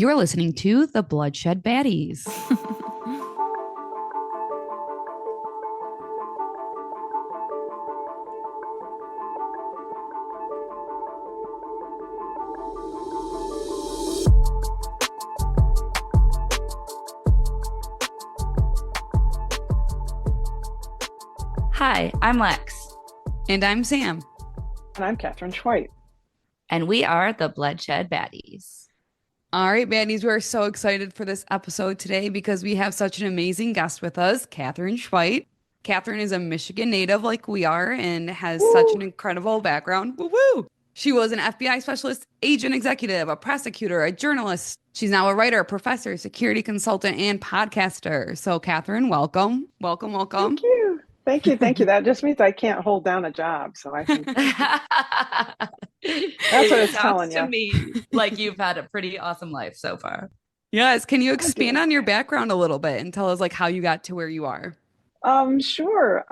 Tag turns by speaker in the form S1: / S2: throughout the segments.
S1: You're listening to the Bloodshed Baddies.
S2: Hi, I'm Lex.
S1: And I'm Sam.
S3: And I'm Katherine Schweit.
S2: And we are the Bloodshed Baddies.
S1: All right, Baddies, we're so excited for this episode today because we have such an amazing guest with us, Katherine Schweit. Katherine is a Michigan native like we are and has such an incredible background. Woo-woo! She was an FBI specialist, agent executive, a prosecutor, a journalist. She's now a writer, professor, security consultant, and podcaster. So, Katherine, welcome. Welcome.
S3: Thank you. Thank you. That just means I can't hold down a job. So I think that's what it's telling
S2: to
S3: you.
S2: me like you've had a pretty awesome life so far.
S1: Yes. Can you expand on your background a little bit and tell us like how you got to where you are?
S3: Sure.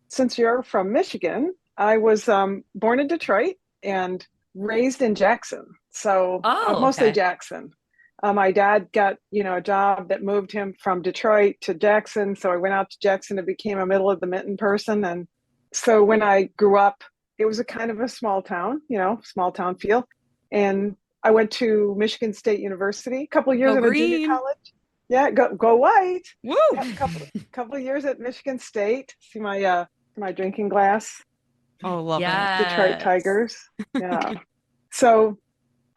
S3: Since you're from Michigan, I was born in Detroit and raised in Jackson. So mostly
S2: okay.
S3: Jackson. My dad got, a job that moved him from Detroit to Jackson. So I went out to Jackson and became a middle of the mitten person. And so when I grew up, it was a kind of a small town, small town feel. And I went to Michigan State University, a couple of years
S1: Go
S3: at a junior
S1: green.
S3: college. Yeah, go white.
S1: Woo!
S3: Yeah, couple of years at Michigan State. See my drinking glass.
S1: Oh, love
S2: Yes.
S3: Detroit Tigers. Yeah. So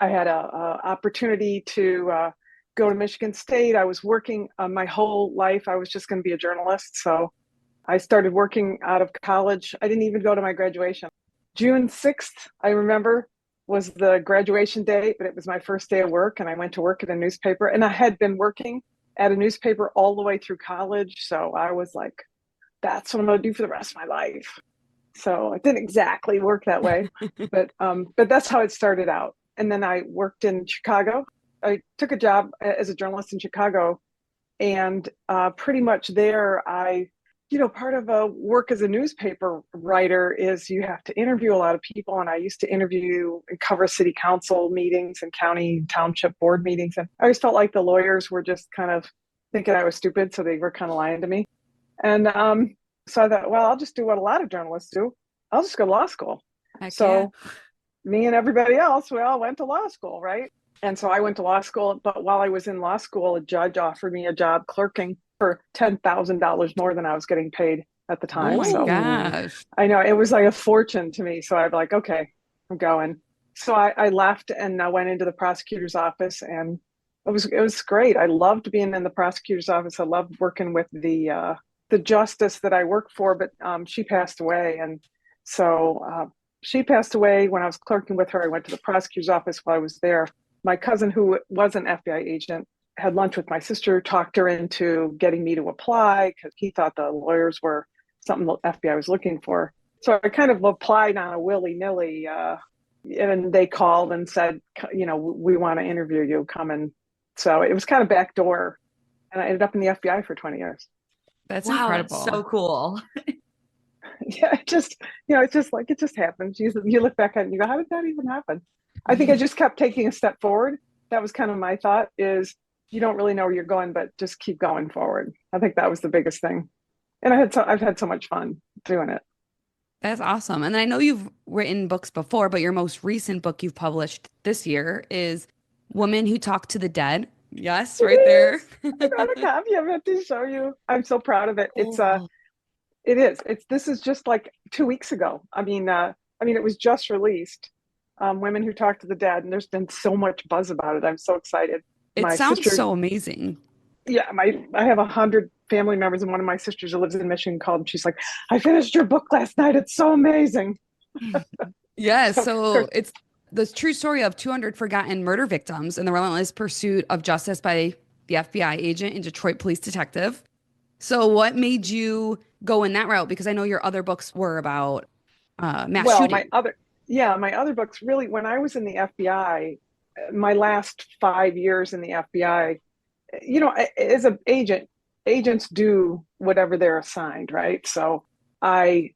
S3: I had a opportunity to go to Michigan State. I was working my whole life. I was just going to be a journalist. So I started working out of college. I didn't even go to my graduation. June 6th, I remember, was the graduation day, but it was my first day of work. And I went to work at a newspaper. And I had been working at a newspaper all the way through college. So I was like, that's what I'm going to do for the rest of my life. So it didn't exactly work that way, but that's how it started out. And then I worked in Chicago. I took a job as a journalist in Chicago, and pretty much there, part of a work as a newspaper writer is you have to interview a lot of people. And I used to interview and cover city council meetings and county township board meetings. And I always felt like the lawyers were just kind of thinking I was stupid, so they were kind of lying to me. And so I thought, well, I'll just do what a lot of journalists do. I'll just go to law school.
S1: Heck
S3: So me and everybody else, we all went to law school, right? And so I went to law school, but while I was in law school, a judge offered me a job clerking for $10,000 more than I was getting paid at the time.
S1: Oh my
S3: so
S1: gosh.
S3: I know it was like a fortune to me. So I'm like, okay, I'm going. So I left and I went into the prosecutor's office, and it was great. I loved being in the prosecutor's office. I loved working with the justice that I worked for, but she passed away. And so she passed away when I was clerking with her. I went to the prosecutor's office while I was there. My cousin, who was an FBI agent, had lunch with my sister, talked her into getting me to apply because he thought the lawyers were something the FBI was looking for. So I kind of applied on a willy-nilly, and they called and said, we want to interview you, come in. So it was kind of backdoor, and I ended up in the FBI for 20 years.
S1: That's
S2: wow,
S1: incredible.
S2: That's so cool.
S3: Yeah, it's just like, it just happens. You look back at it and you go, how did that even happen? I think I just kept taking a step forward. That was kind of my thought, is you don't really know where you're going, but just keep going forward. I think that was the biggest thing. And I've had so much fun doing it.
S1: That's awesome. And I know you've written books before, but your most recent book you've published this year is Women Who Talk to the Dead. Yes, right there.
S3: I got a copy of it to show you. I'm so proud of it.
S1: Cool.
S3: This is just like 2 weeks ago. I mean, it was just released. Women Who Talk to the Dead, and there's been so much buzz about it. I'm so excited.
S1: It sounds so amazing.
S3: Yeah, I have 100 family members, and one of my sisters who lives in Michigan called, and she's like, I finished your book last night. It's so amazing.
S1: Yeah, so it's the true story of 200 forgotten murder victims and the relentless pursuit of justice by the FBI agent and Detroit police detective. So what made you go in that route? Because I know your other books were about mass shooting.
S3: My other books, really, when I was in the FBI, my last 5 years in the FBI, as an agent, agents do whatever they're assigned, right? So I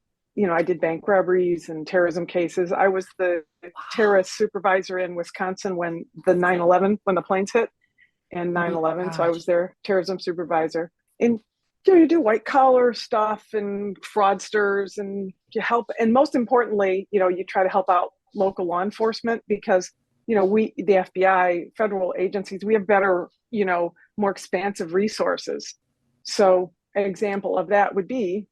S3: I did bank robberies and terrorism cases. I was the terrorist supervisor in Wisconsin when the 9/11, when the planes hit and
S1: Oh my
S3: 9/11. So I
S1: gosh.
S3: was their terrorism supervisor. And you do white collar stuff and fraudsters, and you help. And most importantly, you try to help out local law enforcement because, the FBI, federal agencies, we have better, more expansive resources. So an example of that would be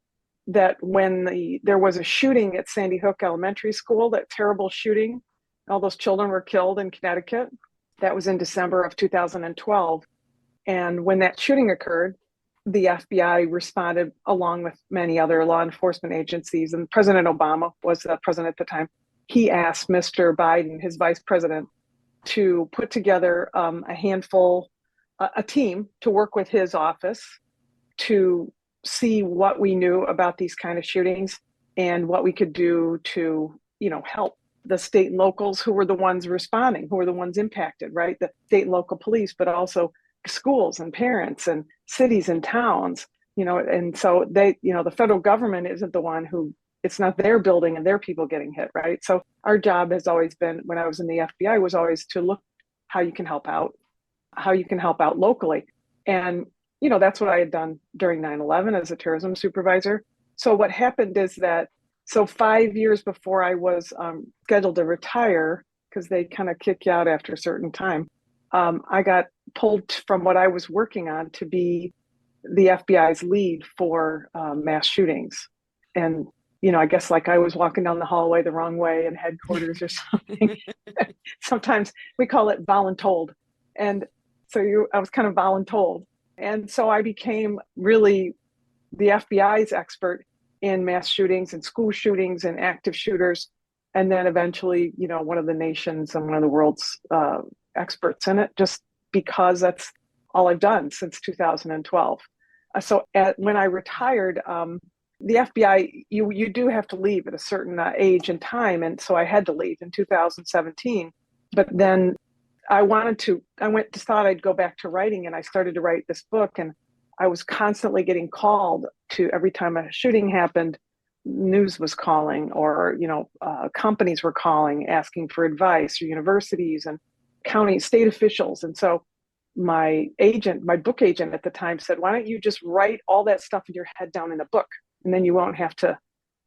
S3: that when there was a shooting at Sandy Hook Elementary School, that terrible shooting, all those children were killed in Connecticut. That was in December of 2012. And when that shooting occurred, the FBI responded along with many other law enforcement agencies. And President Obama was the president at the time. He asked Mr. Biden, his vice president, to put together a team to work with his office to see what we knew about these kind of shootings and what we could do to, help the state and locals who were the ones responding, who were the ones impacted, right? The state and local police, but also schools and parents and cities and towns, and so the federal government isn't the one it's not their building and their people getting hit, right? So our job has always been, when I was in the FBI, was always to look how you can help out, locally. And, that's what I had done during 9/11 as a terrorism supervisor. So what happened is that, 5 years before I was scheduled to retire, because they kind of kick you out after a certain time, I got pulled from what I was working on to be the FBI's lead for mass shootings. And, I guess like I was walking down the hallway the wrong way in headquarters or something. Sometimes we call it voluntold. And so I was kind of voluntold. And so I became really the FBI's expert in mass shootings and school shootings and active shooters. And then eventually, one of the nation's and one of the world's experts in it, just because that's all I've done since 2012. When I retired, the FBI, you do have to leave at a certain age and time. And so I had to leave in 2017. But then thought I'd go back to writing, and I started to write this book. And I was constantly getting called to, every time a shooting happened, news was calling, or, companies were calling, asking for advice, or universities and county, state officials. And so my book agent at the time said, why don't you just write all that stuff in your head down in a book, and then you won't have to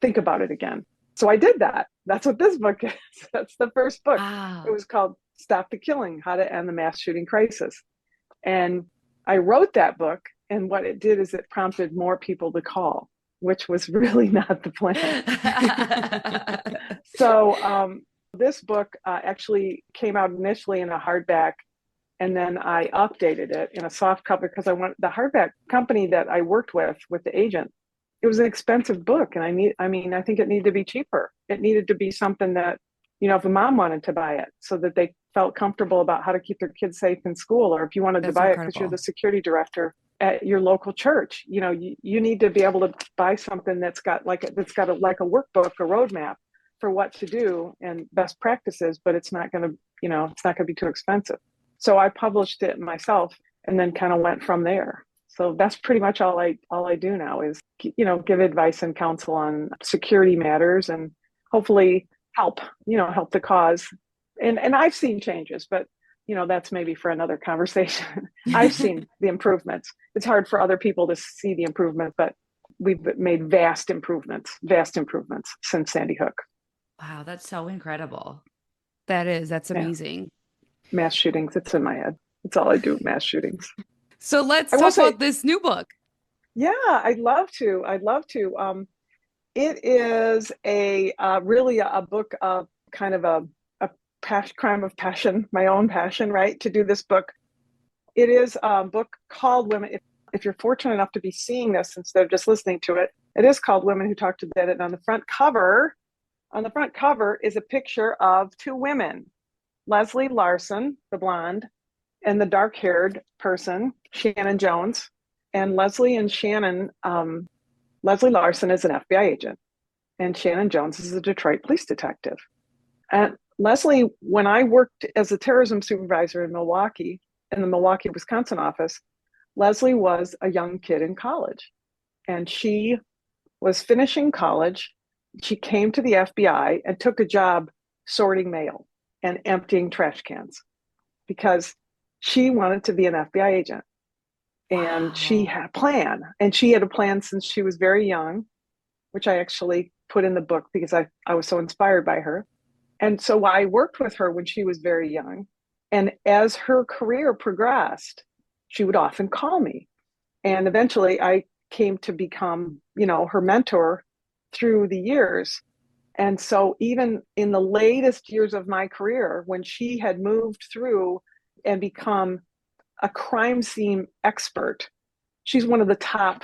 S3: think about it again. So I did that. That's what this book is. That's the first book.
S2: Wow.
S3: It was called Stop the Killing: How to End the Mass Shooting Crisis. And I wrote that book, and what it did is it prompted more people to call, which was really not the plan. So this book actually came out initially in a hardback, and then I updated it in a soft cover because the hardback company that I worked with the agent, it was an expensive book, and I think it needed to be cheaper. It needed to be something that, if a mom wanted to buy it, so that they felt comfortable about how to keep their kids safe in school, or if you wanted to buy it because you're the security director at your local church, you need to be able to buy something that's got a workbook, a roadmap for what to do and best practices, but it's not going to be too expensive. So I published it myself and then kind of went from there. So that's pretty much all I do now is, give advice and counsel on security matters, and hopefully help the cause. And I've seen changes, but that's maybe for another conversation. I've seen the improvements. It's hard for other people to see the improvement, but we've made vast improvements since Sandy Hook.
S2: Wow, that's so incredible.
S1: That's amazing.
S3: Mass shootings, it's in my head. It's all I do, mass shootings.
S1: So let's talk about this new book.
S3: Yeah, I'd love to. It is really a book of kind of a crime of passion, my own passion, right? To do this book. It is a book called Women. If you're fortunate enough to be seeing this instead of just listening to it, it is called Women Who Talk to Dead. And on the front cover is a picture of two women, Leslie Larsen, the blonde, and the dark-haired person, Shannon Jones. And Leslie Larsen is an FBI agent, and Shannon Jones is a Detroit police detective. And Leslie, when I worked as a terrorism supervisor in Milwaukee, in the Milwaukee, Wisconsin office, Leslie was a young kid in college, and she was finishing college, She came to the FBI and took a job sorting mail and emptying trash cans because she wanted to be an FBI agent. And she
S2: Wow.
S3: had a plan. And she had a plan since she was very young, which I actually put in the book because I was so inspired by her. And so I worked with her when she was very young. And as her career progressed, she would often call me. And eventually I came to become, her mentor through the years. And so even in the latest years of my career, when she had moved through and become a crime scene expert, she's one of the top,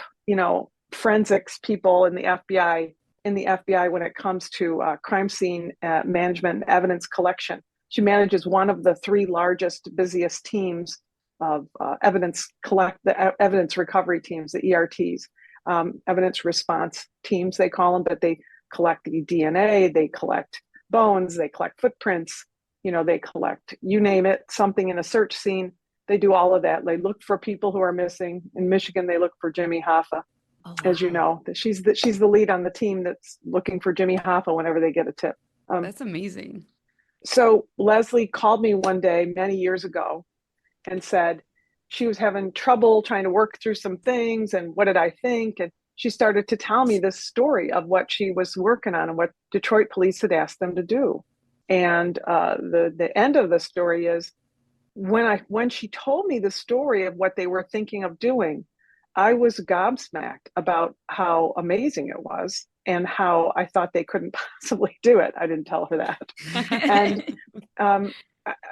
S3: forensics people in the FBI when it comes to crime scene management and evidence collection. She manages one of the three largest, busiest teams of the evidence recovery teams, the ERTs, evidence response teams, they call them, but they collect the DNA, they collect bones, they collect footprints, they collect, you name it, something in a search scene. They do all of that. They look for people who are missing. In Michigan, they look for Jimmy Hoffa.
S2: Oh,
S3: As you
S2: wow.
S3: know, she's the lead on the team that's looking for Jimmy Hoffa whenever they get a tip.
S1: That's amazing.
S3: So Leslie called me one day many years ago and said she was having trouble trying to work through some things, and what did I think? And she started to tell me this story of what she was working on and what Detroit police had asked them to do. And the end of the story is when she told me the story of what they were thinking of doing, I was gobsmacked about how amazing it was and how I thought they couldn't possibly do it. I didn't tell her that. And um,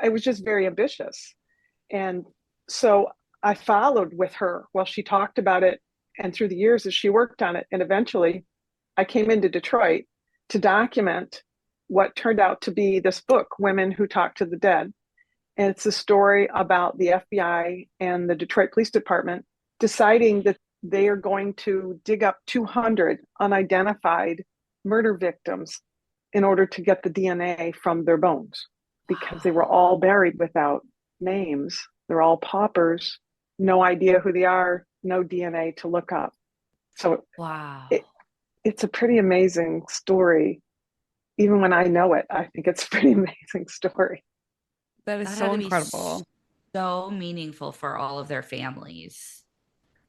S3: I was just very ambitious. And so I followed with her while she talked about it and through the years as she worked on it. And eventually I came into Detroit to document what turned out to be this book, Women Who Talk to the Dead. And it's a story about the FBI and the Detroit Police Department deciding that they are going to dig up 200 unidentified murder victims in order to get the DNA from their bones because they were
S2: Wow.
S3: all buried without names. They're all paupers, no idea who they are, no DNA to look up. So
S2: Wow.
S3: it, it's a pretty amazing story. Even when I know it, I think it's a pretty amazing story.
S1: That is
S2: That had
S1: so
S2: to be
S1: incredible.
S2: so meaningful for all of their families.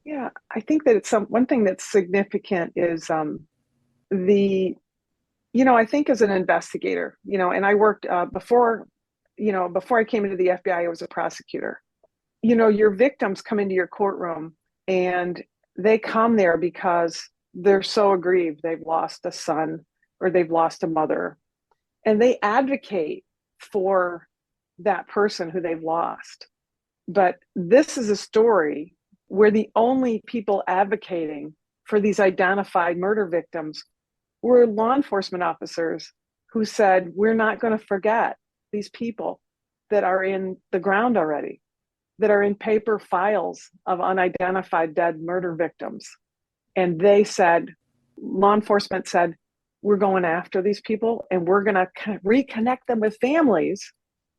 S3: Yeah, I think that it's one thing that's significant is the I think as an investigator, and I worked before I came into the FBI, I was a prosecutor. Your victims come into your courtroom and they come there because they're so aggrieved. They've lost a son or they've lost a mother, and they advocate for that person who they've lost. But this is a story where the only people advocating for these identified murder victims were law enforcement officers who said, we're not going to forget these people that are in the ground already, that are in paper files of unidentified dead murder victims. And they said, law enforcement said, we're going after these people and we're going to reconnect them with families.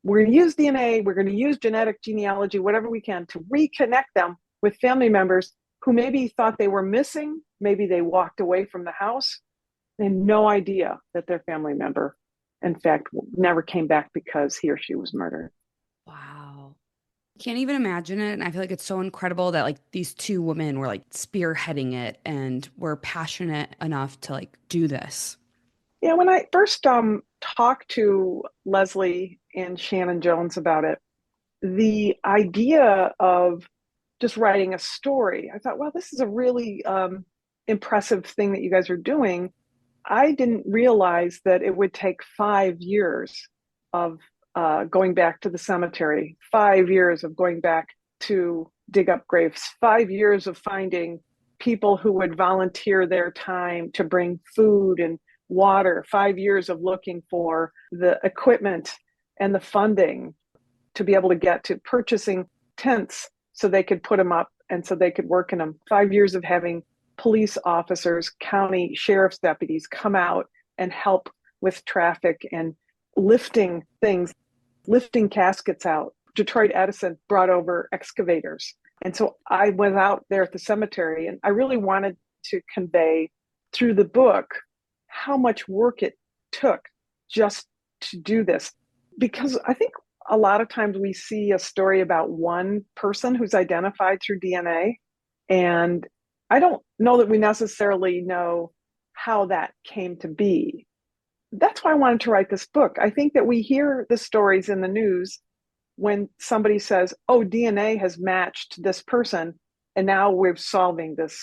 S3: We're going to use DNA, we're going to use genetic genealogy, whatever we can to reconnect them with family members who maybe thought they were missing. Maybe they walked away from the house. They had no idea that their family member, in fact, never came back because he or she was murdered.
S2: Wow.
S1: Can't even imagine it. And I feel like it's so incredible that like these two women were like spearheading it and were passionate enough to like do this.
S3: Yeah, when I first talked to Leslie and Shannon Jones about it, the idea of just writing a story, I thought, well, this is a really impressive thing that you guys are doing. I didn't realize that it would take 5 years of going back to the cemetery, 5 years of going back to dig up graves, 5 years of finding people who would volunteer their time to bring food and water, 5 years of looking for the equipment and the funding to be able to get to purchasing tents so they could put them up and so they could work in them, 5 years of having police officers, county sheriff's deputies come out and help with traffic and lifting things, lifting caskets out. Detroit Edison brought over excavators. And so I was out there at the cemetery and I really wanted to convey through the book how much work it took just to do this. Because I think a lot of times we see a story about one person who's identified through DNA, and I don't know that we necessarily know how that came to be. That's why I wanted to write this book. I think that we hear the stories in the news when somebody says, oh, DNA has matched this person, and now we're solving this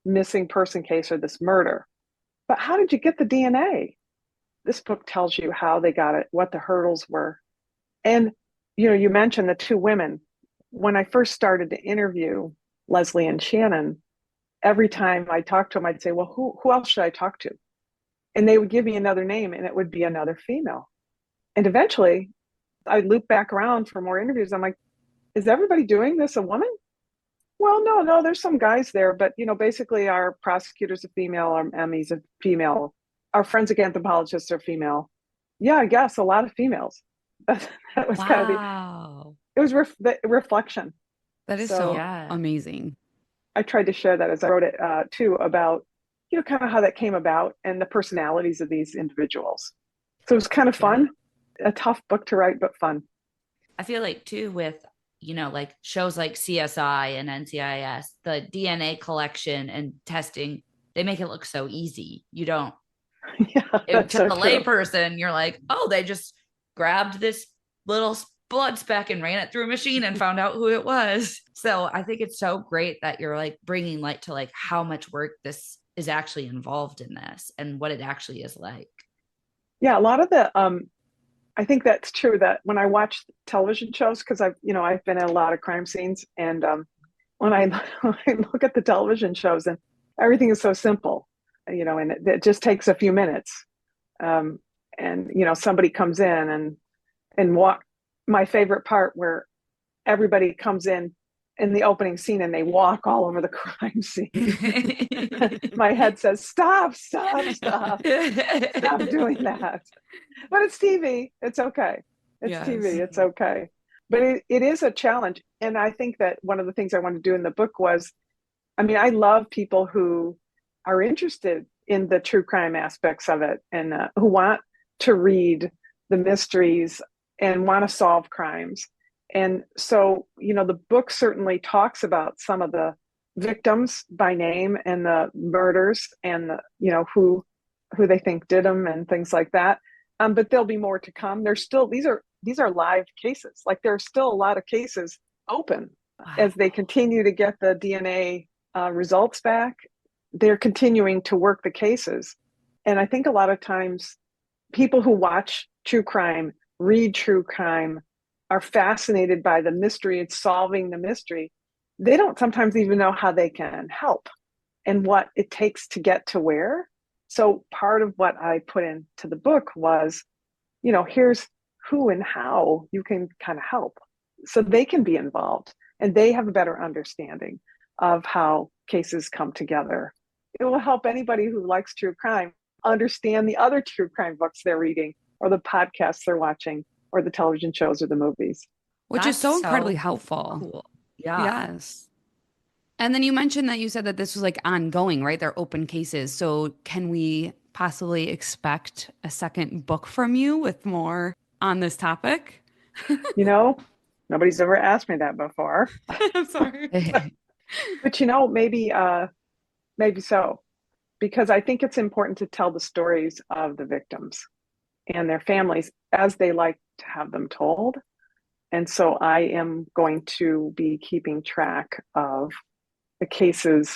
S3: missing person case or this murder. But how did you get the DNA? This book tells you how they got it, what the hurdles were. And, you mentioned the two women. When I first started to interview Leslie and Shannon, every time I talked to them, I'd say, well, who else should I talk to? And they would give me another name, and it would be another female. And eventually I'd loop back around for more interviews. I'm like, is everybody doing this a woman? Well, no, there's some guys there, but basically our prosecutor's a female, our Emmy's a female, our forensic anthropologists are female. Yeah, I guess a lot of females. That was kind of it was the reflection.
S1: That is so amazing.
S3: I tried to share that as I wrote it too, about kind of how that came about and the personalities of these individuals. So it was kind of fun, a tough book to write, but fun.
S2: I feel like too with like shows like CSI and NCIS, the DNA collection and testing, they make it look so easy. You don't. Yeah, to the layperson, you're like, oh, they just grabbed this little blood speck and ran it through a machine and found out who it was. So I think it's so great that you're like bringing light to like how much work this is actually involved in this and what it actually is like.
S3: Yeah, a lot of the I think that's true, that when I watch television shows, because I've been in a lot of crime scenes, and when I look at the television shows, and everything is so simple, and it just takes a few minutes, and somebody comes in and walk. My favorite part, where everybody comes in the opening scene and they walk all over the crime scene. My head says, stop doing that. But it's TV. It's okay. It's TV. It's okay. But it is a challenge. And I think that one of the things I wanted to do in the book was, I love people who are interested in the true crime aspects of it, and who want to read the mysteries and want to solve crimes. And so, the book certainly talks about some of the victims by name and the murders and who they think did them and things like that. But there'll be more to come. There's still, these are live cases. Like, there's still a lot of cases open. As they continue to get the DNA results back. They're continuing to work the cases. And I think a lot of times people who watch true crime, read true crime, are fascinated by the mystery and solving the mystery. They don't sometimes even know how they can help and what it takes to get to where. So part of what I put into the book was, here's who and how you can kind of help, so they can be involved and they have a better understanding of how cases come together. It will help anybody who likes true crime understand the other true crime books they're reading, or the podcasts they're watching, or the television shows or the movies.
S1: Which is so incredibly helpful.
S2: Cool. Yeah.
S1: Yes. And then you mentioned that you said that this was like ongoing, right? They're open cases. So can we possibly expect a second book from you with more on this topic?
S3: Nobody's ever asked me that before.
S1: I'm sorry.
S3: But maybe so, because I think it's important to tell the stories of the victims and their families as they like to have them told. And so I am going to be keeping track of the cases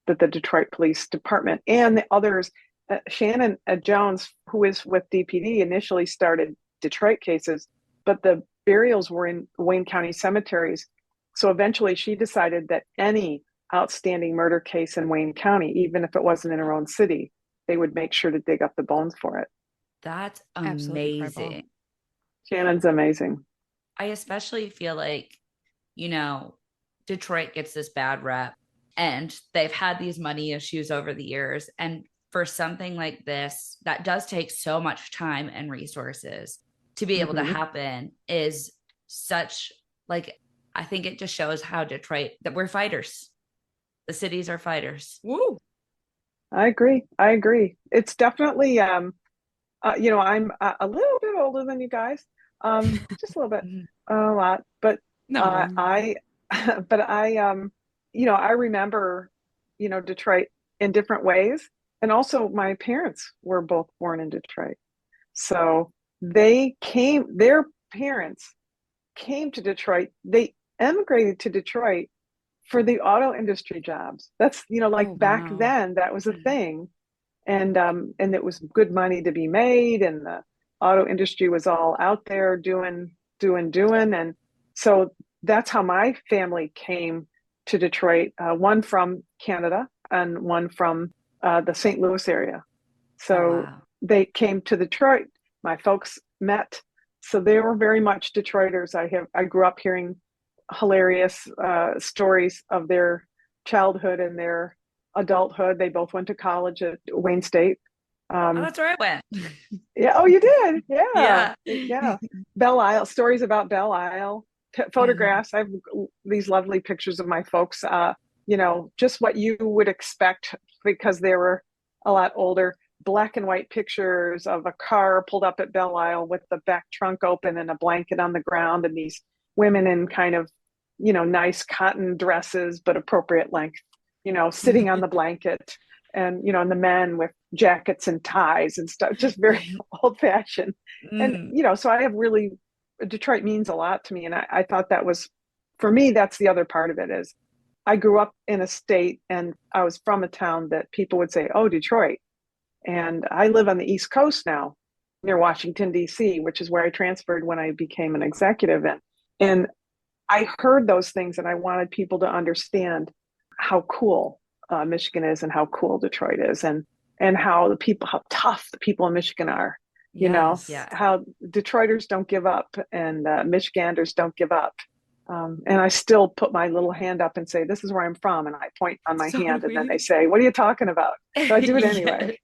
S3: that the Detroit Police Department and the others, Shannon Jones, who is with DPD, initially started Detroit cases, but the burials were in Wayne County cemeteries. So eventually she decided that any outstanding murder case in Wayne County, even if it wasn't in her own city, they would make sure to dig up the bones for it.
S2: That's amazing.
S3: Shannon's amazing.
S2: I especially feel like, Detroit gets this bad rep, and they've had these money issues over the years. And for something like this, that does take so much time and resources to be able to happen, is such, like, I think it just shows how Detroit, that we're fighters. The cities are fighters.
S1: Woo.
S3: I agree. I agree. It's definitely, I'm a little bit older than you guys, just a little bit, a lot, but
S1: No.
S3: I, but I remember, Detroit in different ways. And also my parents were both born in Detroit. So their parents came to Detroit. They emigrated to Detroit for the auto industry jobs. That's, like
S1: Oh,
S3: back
S1: wow.
S3: then that was a thing. And it was good money to be made, and the auto industry was all out there doing. And so that's how my family came to Detroit, one from Canada and one from the St. Louis area.
S2: Oh,
S3: So
S2: wow.
S3: they came to Detroit. My folks met. So they were very much Detroiters. I grew up hearing hilarious stories of their childhood and their adulthood. They both went to college at Wayne State.
S2: Oh,
S3: Um,
S2: that's where I went.
S3: yeah. Oh, you did. Yeah.
S2: Yeah.
S3: Yeah. Belle Isle, stories about Belle Isle, photographs. I have these lovely pictures of my folks, just what you would expect because they were a lot older. Black and white pictures of a car pulled up at Belle Isle with the back trunk open and a blanket on the ground, and these women in kind of, nice cotton dresses, but appropriate length, sitting on the blanket, and the men with jackets and ties and stuff, just very old fashioned. And,
S2: Mm.
S3: so I have really, Detroit means a lot to me. And I thought that was, for me, that's the other part of it is I grew up in a state and I was from a town that people would say, oh, Detroit. And I live on the East Coast now near Washington, D.C., which is where I transferred when I became an executive. And I heard those things and I wanted people to understand how cool Michigan is and how cool Detroit is, and how tough the people in Michigan are.
S1: Yes.
S2: Yeah.
S3: How Detroiters don't give up and Michiganders don't give up. And I still put my little hand up and say, "This is where I'm from," and I point on my
S1: So
S3: hand, and then they
S1: we
S3: say, "What are you talking about?" So I do it anyway.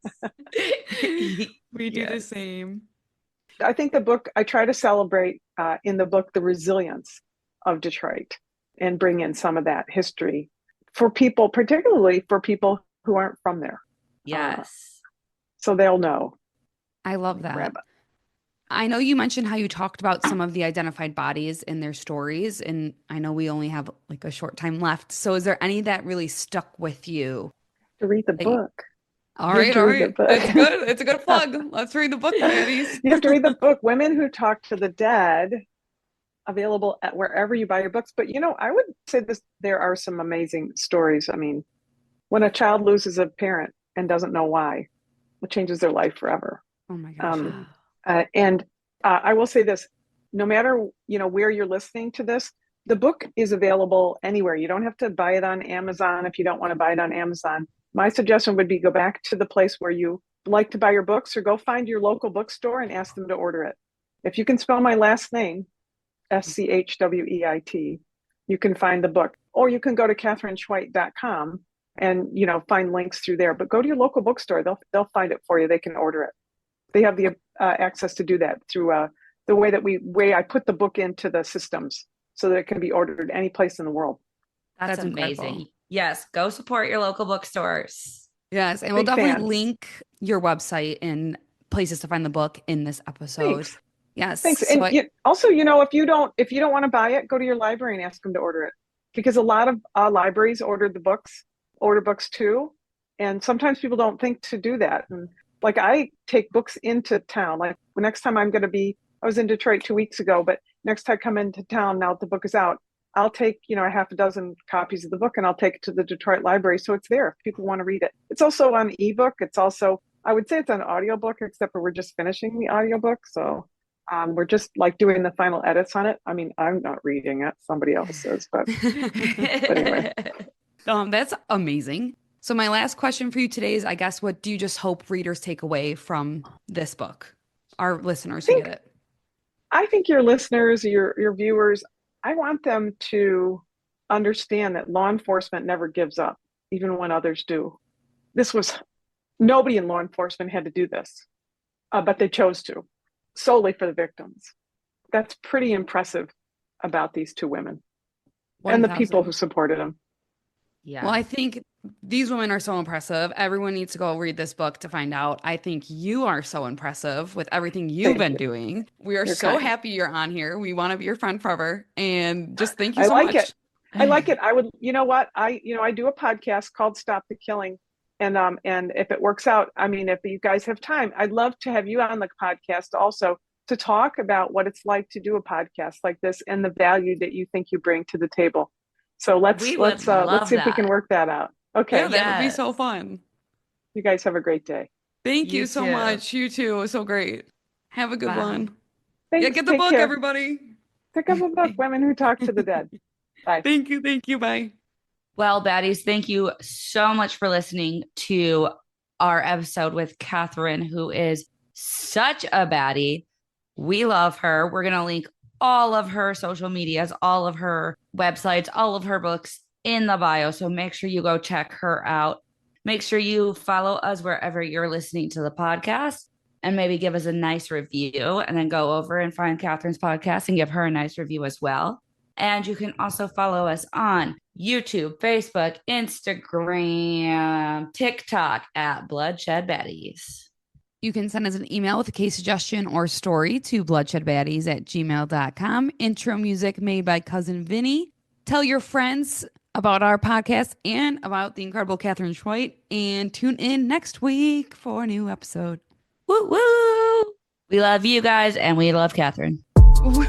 S1: we do the
S2: Yes.
S1: same.
S3: I think I try to celebrate in the book the resilience of Detroit and bring in some of that history for people, particularly for people who aren't from there. Uh,
S2: Yes.
S3: so they'll know.
S1: I love
S3: Like
S1: that.
S3: Rabbi.
S1: I know you mentioned how you talked about some of the identified bodies in their stories, and I know we only have like a short time left. So is there any that really stuck with you?
S3: To read the
S1: That you-
S3: book.
S1: all
S3: You have
S1: right,
S3: to
S1: all
S3: read the
S1: right. It's
S3: book.
S1: good. It's a good plug. Let's read the book, baddies.
S3: You have to read the book. Women Who Talk to the Dead, available at wherever you buy your books. But I would say this: there are some amazing stories. I mean, when a child loses a parent and doesn't know why, it changes their life forever.
S1: Oh my gosh,
S3: Um,
S1: yeah.
S3: and I will say this: no matter where you're listening to this, the book is available anywhere. You don't have to buy it on Amazon if you don't want to buy it on Amazon. My suggestion would be go back to the place where you like to buy your books, or go find your local bookstore and ask them to order it. If you can spell my last name, Schweit, you can find the book, or you can go to katherineschweit.com and find links through there. But go to your local bookstore; they'll find it for you. They can order it. They have the access to do that through the way I put the book into the systems so that it can be ordered any place in the world.
S2: That's
S1: That's
S2: amazing.
S1: incredible.
S2: Yes. Go support your local bookstores.
S1: Yes, and we'll
S3: Big
S1: definitely
S3: fan.
S1: link your website and places to find the book in this episode.
S3: Thanks.
S1: Yes.
S3: Thanks.
S1: So
S3: And also, if you don't want to buy it, go to your library and ask them to order it, because a lot of libraries order books too, and sometimes people don't think to do that. And like I take books into town. Like next time I was in Detroit 2 weeks ago, but next time I come into town now that the book is out, I'll take a half a dozen copies of the book and I'll take it to the Detroit library so it's there if people want to read it. It's also on ebook. It's also, I would say it's an audiobook, except for we're just finishing the audiobook. So we're just like doing the final edits on it. I mean, I'm not reading it; somebody else is. But anyway,
S1: That's amazing. So my last question for you today is, I guess, what do you just hope readers take away from this book? Our listeners who get
S3: think
S1: it.
S3: I think your listeners, your viewers, I want them to understand that law enforcement never gives up, even when others do. This was Nobody in law enforcement had to do this, but they chose to, solely for the victims. That's pretty impressive about these two women and the people who
S1: 1,000.
S3: supported them.
S2: Yeah.
S1: Well, I think These women are so impressive. Everyone needs to go read this book to find out. I think you are so impressive with everything you've
S3: Thank
S1: been
S3: you.
S1: doing. We are
S3: You're
S1: so
S3: kind.
S1: happy you're on here. We want to be your friend forever. And just thank you
S3: I
S1: so
S3: like
S1: much.
S3: it. I like it. I would, you know what? I do a podcast called Stop the Killing. And if it works out, I mean, if you guys have time, I'd love to have you on the podcast also to talk about what it's like to do a podcast like this and the value that you think you bring to the table. So
S2: We
S3: let's
S2: would
S3: see
S2: love
S3: if we can
S2: that.
S3: work that out.
S1: Yeah,
S3: Okay.
S1: that would be
S2: Yes.
S1: so fun.
S3: You guys have a great day.
S1: Thank
S2: You
S1: you so
S2: too.
S1: much. You too. It was so great. Have a good
S2: Bye.
S1: one. Yeah,
S3: Thanks.
S1: get the
S3: Take
S1: book,
S3: care.
S1: everybody.
S3: Pick up a book, Women Who Talk to the Dead. Bye.
S1: Thank you. Thank you. Bye.
S2: Well, baddies, thank you so much for listening to our episode with Katherine, who is such a baddie. We love her. We're going to link all of her social medias, all of her websites, all of her books in the bio. So make sure you go check her out. Make sure you follow us wherever you're listening to the podcast and maybe give us a nice review, and then go over and find Katherine's podcast and give her a nice review as well. And you can also follow us on YouTube, Facebook, Instagram, TikTok at Bloodshed Baddies.
S1: You can send us an email with a case suggestion or story to bloodshedbaddies@gmail.com. Intro music made by Cousin Vinny. Tell your friends about our podcast and about the incredible Katherine Schweit, and tune in next week for a new episode.
S2: Woo woo! We love you guys, and we love Katherine.
S1: Woo!